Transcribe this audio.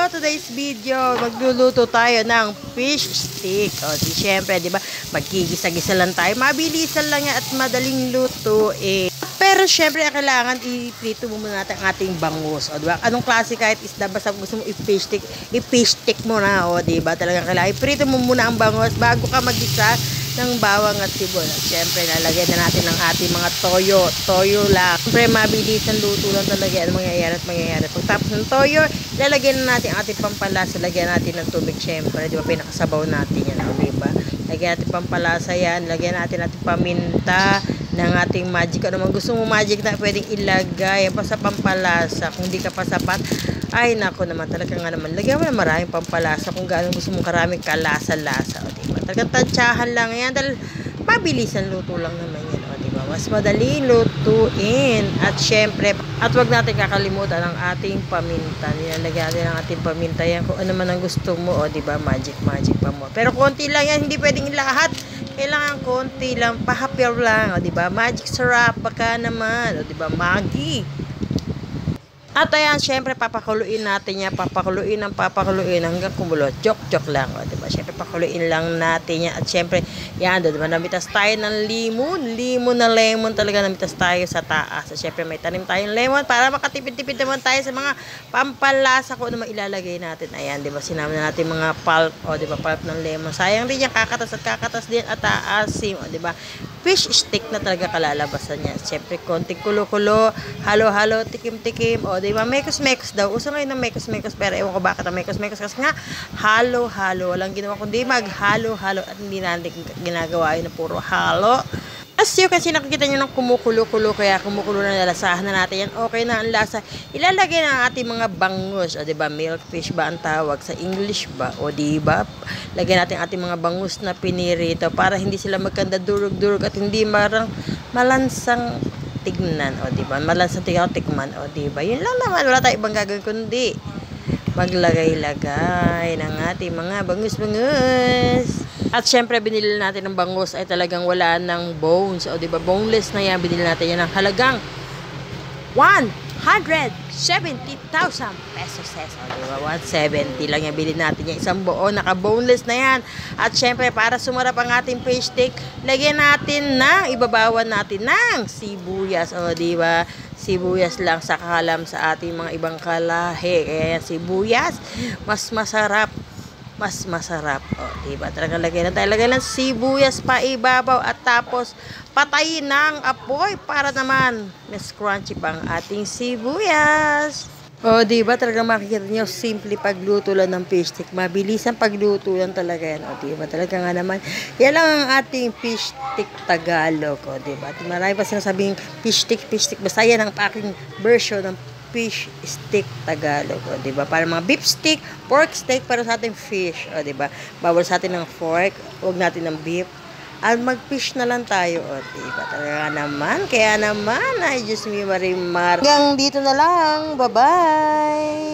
today's video, magluluto tayo ng fish stick. O, siyempre, di ba, magkigisa-gisa lang tayo. Mabilisan lang yan at madaling lutuin. Pero syempre, kailangan i-prito mo muna natin ang ating bangus. O, diba? Anong klase kahit isda, basta gusto mo i-fish stick mo na. O, diba? Talagang kailangan i-prito mo muna ang bangus bago ka mag-isa ng bawang at sibol. At syempre, lalagyan na natin ang ating mga toyo. Toyo lang. Syempre, mabilis ang luto lang talaga. Ano mangyayari? Pagtapos ng toyo, lalagyan na natin ang ating pampalasa. Lagyan natin ng tubig, syempre. Di ba, pinakasabaw natin yan. O, diba? Lagyan natin pampalasa yan. Lagyan natin paminta ng ating magic. Ano man gusto mo magic na pwedeng ilagay pa sa pampalasa. Kung di ka pa sapat, ay nako naman, talaga nga naman. Lagyan mo na maraming pampalasa kung gaano gusto mong karaming kalasa-lasa. O, diba? Talagang tansyahan lang yan. Dahil mabilisan luto lang naman yan. O, diba? Mas madali lutuin. At syempre, at wag natin kakalimutan ang ating paminta. Nilalagyan natin ang ating paminta yan. Kung ano man ang gusto mo. O, diba? Magic pa mo. Pero konti lang yan. Hindi pwedeng lahat. Kailangan konti lang, pahapyaw lang, o diba? Magic sarap, baka naman, o diba? Maggi. At ayan, syempre, papakuluin natin yan, papakuluin hanggang kumulo. Joke lang, o diba? Syempre, pakuluin lang natin yan. At syempre, yan, diba? Namitas tayo ng limon na lemon talaga, namitas tayo sa taas. At syempre, may tanim tayong lemon para makatipid-tipid naman tayo sa mga pampalasa kung ano mailalagay natin. Ayan, diba? Sinama na natin mga pulp, o diba? Pulp ng lemon. Sayang din yan, kakatas din at taasim, o diba? Fish stick na talaga kalalabasan niya. Siyempre, konting kulo-kulo, halo-halo, tikim-tikim. O, diba? Mekos-mekos daw. Uso ngayon ng mekos-mekos. Pero ewan ko bakit ang mekos-mekos. Kasi nga, halo-halo. Walang ginawa kundi maghalo-halo. At hindi natin ginagawa yun na puro halo. As you can see, nakikita nyo ng kumukulo-kulo. Kaya kumukulo na nalasahan na natin yan. Okay na ang lasa. Ilalagay na ang ating mga bangus. O, diba? Milkfish ba ang tawag? Sa English ba? O, diba? Lagyan natin ating mga bangus na pinirito para hindi sila magkanda durug-durug at hindi malansang tignan. O, diba? Malansang tikman. O, diba? Yun lang naman. Wala tayong ibang gagawin kundi maglagay-lagay ng ating mga bangus-bangus. At syempre, binili natin ng bangus ay talagang wala ng bones. O, diba? Boneless na yan. Binili natin yan ng halagang 170,000 pesos. O, diba? 170 lang yan. Bilhin natin yung isang buo. Naka-boneless na yan. At syempre, para sumarap ang ating fish stick, lagyan natin ibabawan natin ng sibuyas. O, diba? Sibuyas lang sa kalam sa ating mga ibang kalahi. Kaya sibuyas, mas masarap. O, diba? Talagang lagay ng sibuyas pa ibabaw at tapos patayin ng apoy para naman mas crunchy pang ating sibuyas. O, diba? Talagang makikita nyo, simple pagluto lang ng fish stick. Mabilis ang pagluto lang talaga yan. O, diba? Talaga nga naman, yan lang ang ating fish stick Tagalog. O, diba? At marami pa sinasabing fish stick. Basta yan ang aking version ng fish stick Tagalog. O, diba? Para mga beef stick, pork steak, para sa ating fish. O, diba? Bawal sa atin ng pork, huwag natin ng beef. At mag-fish na lang tayo. O, diba? Talaga naman. Kaya naman, ay Diyos mi marimar. Hanggang dito na lang. Bye-bye!